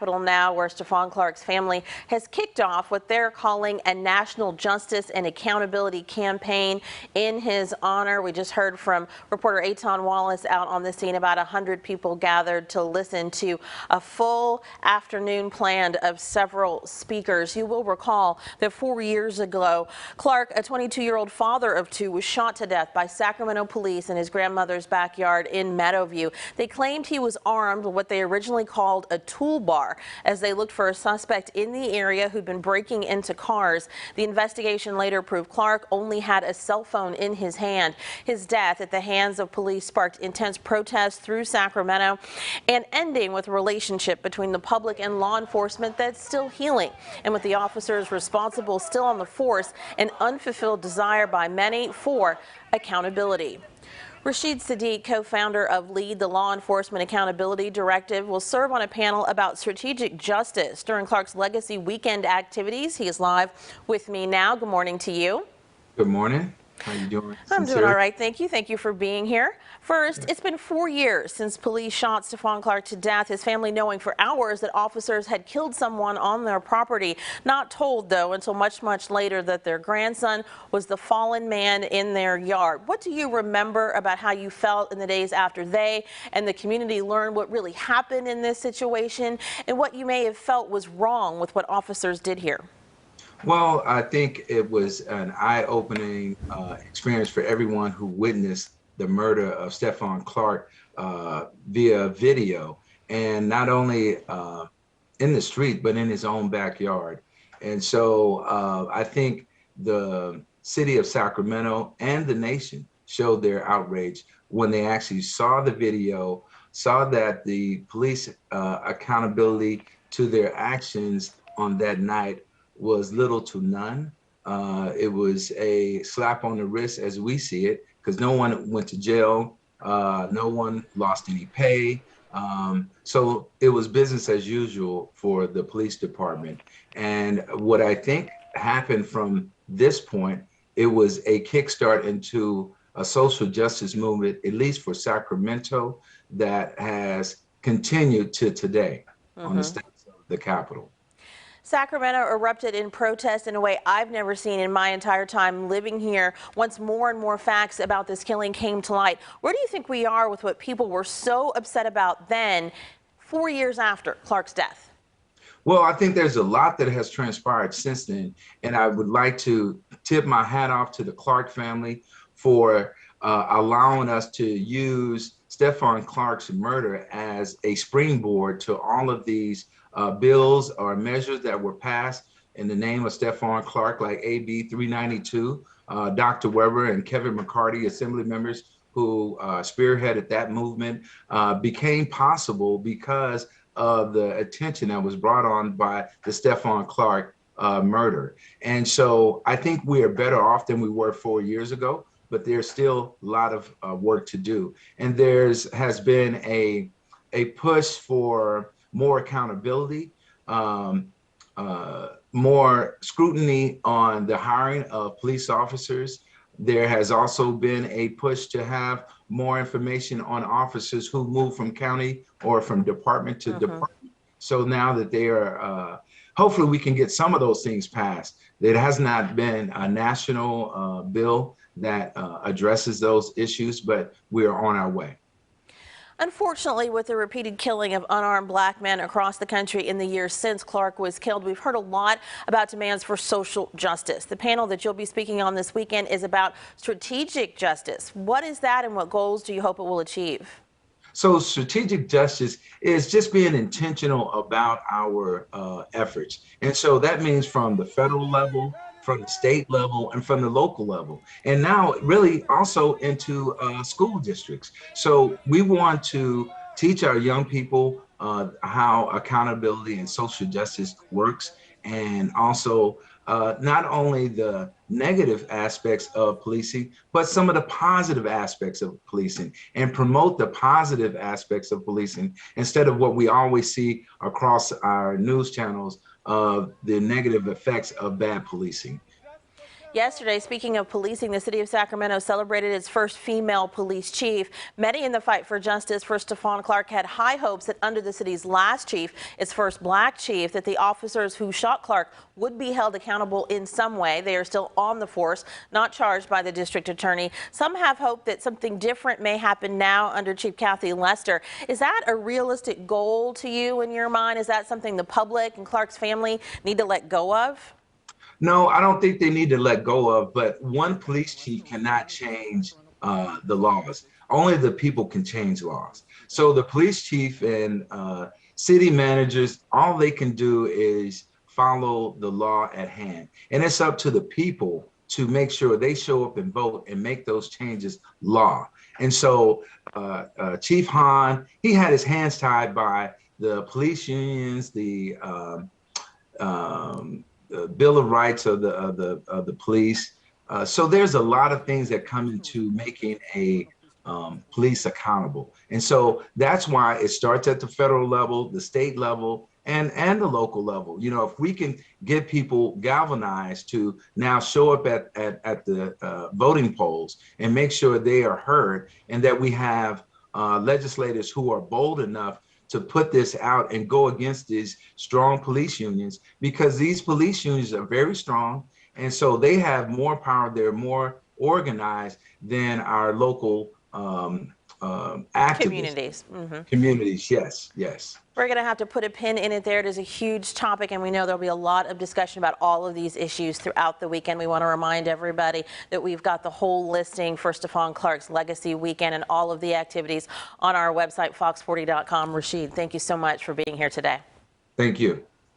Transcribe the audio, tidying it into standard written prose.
Capitol now, where Stephon Clark's family has kicked off what they're calling a national justice and accountability campaign in his honor. We just heard from reporter Aton Wallace out on the scene. About 100 people gathered to listen to a full afternoon planned of several speakers. You will recall that 4 years ago, Clark, a 22-year-old father of two, was shot to death by Sacramento police in his grandmother's backyard in Meadowview. They claimed he was armed with what they originally called a tool bar as they looked for a suspect in the area who'd been breaking into cars. The investigation later proved Clark only had a cell phone in his hand. His death at the hands of police sparked intense protests through Sacramento and ending with a relationship between the public and law enforcement that's still healing. And with the officers responsible still on the force, an unfulfilled desire by many for accountability. Rashid Sadiq, co-founder of LEAD, the Law Enforcement Accountability Directive, will serve on a panel about strategic justice during Clark's Legacy Weekend activities. He is live with me now. Good morning to you. Good morning. How you doing? I'm doing all right, thank you. Thank you for being here. First, it's been 4 years since police shot Stephon Clark to death, his family knowing for hours that officers had killed someone on their property. Not told, though, until much later that their grandson was the fallen man in their yard. What do you remember about how you felt in the days after they and the community learned what really happened in this situation and what you may have felt was wrong with what officers did here? Well, I think it was an eye-opening experience for everyone who witnessed the murder of Stephon Clark via video, and not only in the street, but in his own backyard. And so I think the city of Sacramento and the nation showed their outrage when they actually saw the video, saw that the police accountability to their actions on that night was little to none. It was a slap on the wrist as we see it, because no one went to jail, no one lost any pay. So it was business as usual for the police department. And what I think happened from this point, it was a kickstart into a social justice movement, at least for Sacramento, that has continued to today on the steps of the Capitol. Sacramento erupted in protest in a way I've never seen in my entire time living here once more and more facts about this killing came to light. Where do you think we are with what people were so upset about then, 4 years after Clark's death? Well, I think there's a lot that has transpired since then, and I would like to tip my hat off to the Clark family for allowing us to use Stephon Clark's murder as a springboard to all of these bills or measures that were passed in the name of Stephon Clark, like AB 392. Dr. Weber and Kevin McCarty, assembly members who spearheaded that movement, became possible because of the attention that was brought on by the Stephon Clark murder. And so I think we are better off than we were 4 years ago, but there's still a lot of work to do. And has been a push for more accountability, more scrutiny on the hiring of police officers. There has also been a push to have more information on officers who move from county or from department to department. So now that they are, hopefully we can get some of those things passed. There has not been a national bill that addresses those issues, but we are on our way. Unfortunately, with the repeated killing of unarmed black men across the country in the years since Clark was killed, we've heard a lot about demands for social justice. The panel that you'll be speaking on this weekend is about strategic justice. What is that and what goals do you hope it will achieve? So strategic justice is just being intentional about our efforts. And so that means from the federal level, from the state level, and from the local level, and now really also into school districts. So we want to teach our young people how accountability and social justice works, and also not only the negative aspects of policing, but some of the positive aspects of policing, and promote the positive aspects of policing instead of what we always see across our news channels of the negative effects of bad policing. Yesterday, speaking of policing, the city of Sacramento celebrated its first female police chief. Many in the fight for justice for Stephon Clark had high hopes that under the city's last chief, its first black chief, that the officers who shot Clark would be held accountable in some way. They are still on the force, not charged by the district attorney. Some have hope that something different may happen now under Chief Kathy Lester. Is that a realistic goal to you in your mind? Is that something the public and Clark's family need to let go of? No, I don't think they need to let go of, but one police chief cannot change the laws. Only the people can change laws. So the police chief and city managers, all they can do is follow the law at hand. And it's up to the people to make sure they show up and vote and make those changes law. And so Chief Hahn, he had his hands tied by the police unions, the Bill of Rights of the police. So there's a lot of things that come into making a police accountable. And so that's why it starts at the federal level, the state level, and the local level. You know, if we can get people galvanized to now show up at the voting polls and make sure they are heard, and that we have legislators who are bold enough to put this out and go against these strong police unions, because these police unions are very strong. And so they have more power. They're more organized than our local activists. Communities. Communities, yes, yes. We're going to have to put a pin in it there. It is a huge topic, and we know there'll be a lot of discussion about all of these issues throughout the weekend. We want to remind everybody that we've got the whole listing for Stephon Clark's Legacy Weekend and all of the activities on our website, fox40.com. Rashid, thank you so much for being here today. Thank you.